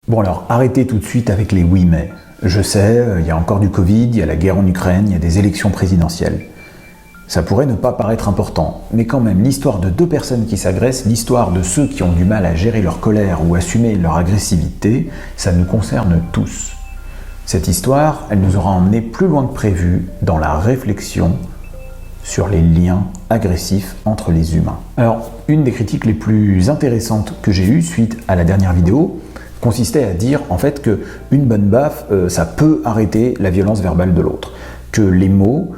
Bon alors, arrêtez tout de suite avec les oui mais. Je sais, il y a encore du Covid, il y a la guerre en Ukraine, il y a des élections présidentielles. Ça pourrait ne pas paraître important, mais quand même, l'histoire de deux personnes qui s'agressent, l'histoire de ceux qui ont du mal à gérer leur colère ou assumer leur agressivité, ça nous concerne tous. Cette histoire, elle nous aura emmenés plus loin que prévu dans la réflexion sur les liens agressifs entre les humains. Alors, une des critiques les plus intéressantes que j'ai eues suite à la dernière vidéo consistait à dire en fait que une bonne baffe, ça peut arrêter la violence verbale de l'autre. Que les mots,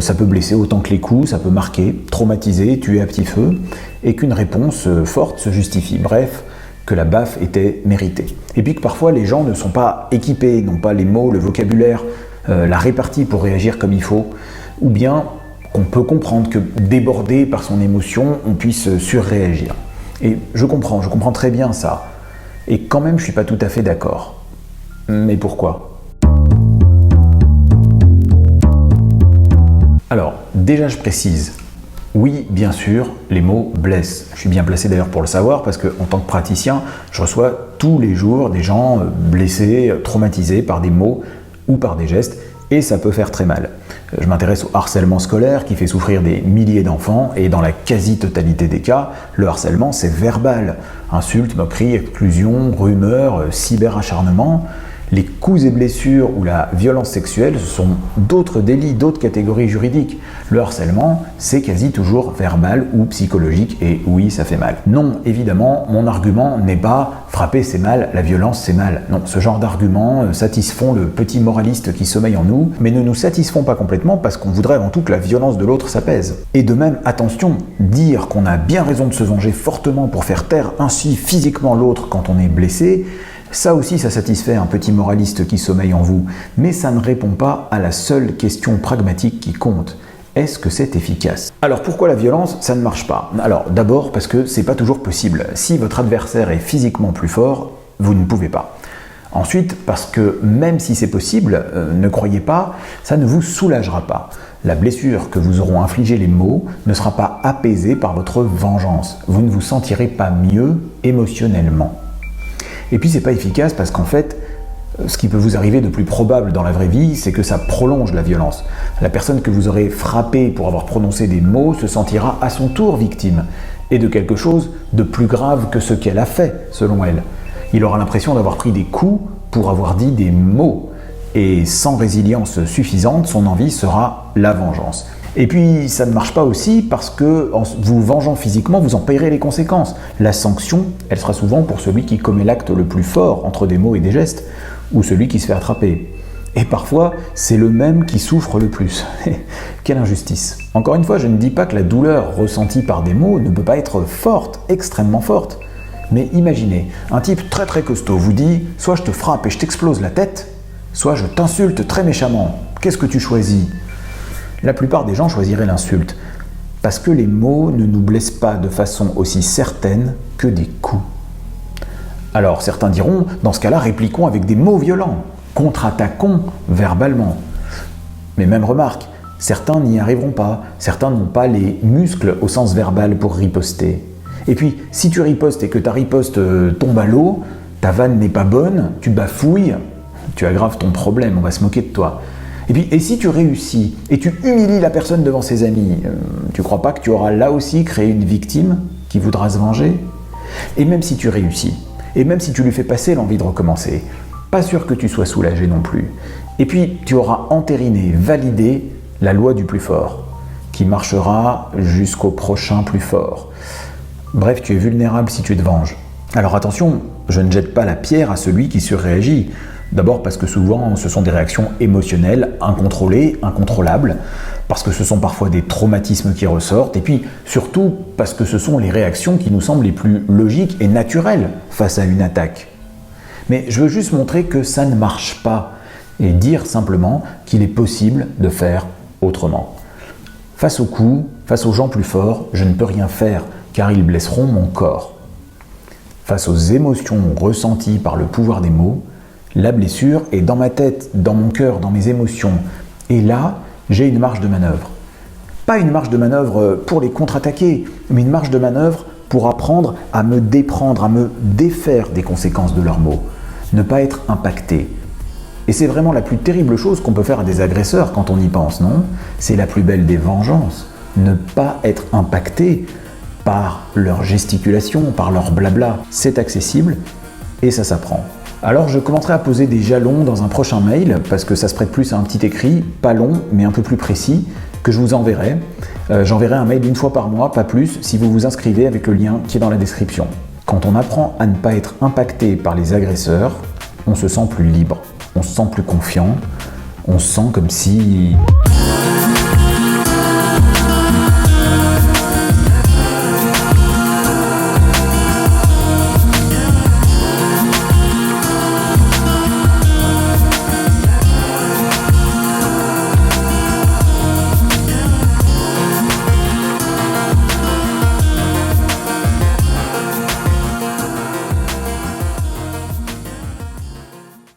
ça peut blesser autant que les coups, ça peut marquer, traumatiser, tuer à petit feu, et qu'une réponse forte se justifie. Bref, que la baffe était méritée. Et puis que parfois les gens ne sont pas équipés, n'ont pas les mots, le vocabulaire, la répartie pour réagir comme il faut, ou bien qu'on peut comprendre que débordé par son émotion, on puisse surréagir. Et je comprends très bien ça. Et quand même, je suis pas tout à fait d'accord. Mais pourquoi ? Alors, déjà je précise, oui, bien sûr, les mots blessent. Je suis bien placé d'ailleurs pour le savoir parce que, en tant que praticien, je reçois tous les jours des gens blessés, traumatisés par des mots ou par des gestes, et ça peut faire très mal. Je m'intéresse au harcèlement scolaire qui fait souffrir des milliers d'enfants, et dans la quasi-totalité des cas, le harcèlement c'est verbal. Insultes, moqueries, exclusions, rumeurs, cyberacharnement. Les coups et blessures ou la violence sexuelle, ce sont d'autres délits, d'autres catégories juridiques. Le harcèlement, c'est quasi toujours verbal ou psychologique, et oui, ça fait mal. Non, évidemment, mon argument n'est pas « frapper c'est mal, la violence c'est mal ». Non, ce genre d'arguments satisfont le petit moraliste qui sommeille en nous, mais ne nous satisfont pas complètement parce qu'on voudrait avant tout que la violence de l'autre s'apaise. Et de même, attention, dire qu'on a bien raison de se venger fortement pour faire taire ainsi physiquement l'autre quand on est blessé, ça aussi, ça satisfait un petit moraliste qui sommeille en vous, mais ça ne répond pas à la seule question pragmatique qui compte. Est-ce que c'est efficace ? Alors pourquoi la violence, ça ne marche pas ? Alors d'abord parce que c'est pas toujours possible. Si votre adversaire est physiquement plus fort, vous ne pouvez pas. Ensuite, parce que même si c'est possible, ne croyez pas, ça ne vous soulagera pas. La blessure que vous auront infligée les mots ne sera pas apaisée par votre vengeance. Vous ne vous sentirez pas mieux émotionnellement. Et puis c'est pas efficace parce qu'en fait, ce qui peut vous arriver de plus probable dans la vraie vie, c'est que ça prolonge la violence. La personne que vous aurez frappée pour avoir prononcé des mots se sentira à son tour victime, et de quelque chose de plus grave que ce qu'elle a fait, selon elle. Il aura l'impression d'avoir pris des coups pour avoir dit des mots, et sans résilience suffisante, son envie sera la vengeance. Et puis, ça ne marche pas aussi parce que, en vous vengeant physiquement, vous en payerez les conséquences. La sanction, elle sera souvent pour celui qui commet l'acte le plus fort entre des mots et des gestes, ou celui qui se fait attraper. Et parfois, c'est le même qui souffre le plus. Quelle injustice. Encore une fois, je ne dis pas que la douleur ressentie par des mots ne peut pas être forte, extrêmement forte. Mais imaginez, un type très très costaud vous dit « soit je te frappe et je t'explose la tête, soit je t'insulte très méchamment. Qu'est-ce que tu choisis ?» La plupart des gens choisiraient l'insulte, parce que les mots ne nous blessent pas de façon aussi certaine que des coups. Alors certains diront, dans ce cas-là, répliquons avec des mots violents, contre-attaquons verbalement. Mais même remarque, certains n'y arriveront pas, certains n'ont pas les muscles au sens verbal pour riposter. Et puis, si tu ripostes et que ta riposte tombe à l'eau, ta vanne n'est pas bonne, tu bafouilles, tu aggraves ton problème, on va se moquer de toi. Et puis, et si tu réussis et tu humilies la personne devant ses amis, tu crois pas que tu auras là aussi créé une victime qui voudra se venger ? Et même si tu réussis, et même si tu lui fais passer l'envie de recommencer, pas sûr que tu sois soulagé non plus. Et puis, tu auras entériné, validé la loi du plus fort, qui marchera jusqu'au prochain plus fort. Bref, tu es vulnérable si tu te venges. Alors attention, je ne jette pas la pierre à celui qui surréagit. D'abord parce que souvent ce sont des réactions émotionnelles, incontrôlées, incontrôlables, parce que ce sont parfois des traumatismes qui ressortent, et puis surtout parce que ce sont les réactions qui nous semblent les plus logiques et naturelles face à une attaque. Mais je veux juste montrer que ça ne marche pas, et dire simplement qu'il est possible de faire autrement. Face aux coups, face aux gens plus forts, je ne peux rien faire, car ils blesseront mon corps. Face aux émotions ressenties par le pouvoir des mots, la blessure est dans ma tête, dans mon cœur, dans mes émotions. Et là, j'ai une marge de manœuvre. Pas une marge de manœuvre pour les contre-attaquer, mais une marge de manœuvre pour apprendre à me déprendre, à me défaire des conséquences de leurs mots. ne pas être impacté. Et c'est vraiment la plus terrible chose qu'on peut faire à des agresseurs quand on y pense, non? C'est la plus belle des vengeances. Ne pas être impacté par leur gesticulation, par leur blabla. C'est accessible et ça s'apprend. Alors je commencerai à poser des jalons dans un prochain mail, parce que ça se prête plus à un petit écrit, pas long, mais un peu plus précis, que je vous enverrai. J'enverrai un mail une fois par mois, pas plus, si vous vous inscrivez avec le lien qui est dans la description. Quand on apprend à ne pas être impacté par les agresseurs, on se sent plus libre, on se sent plus confiant, on se sent comme si...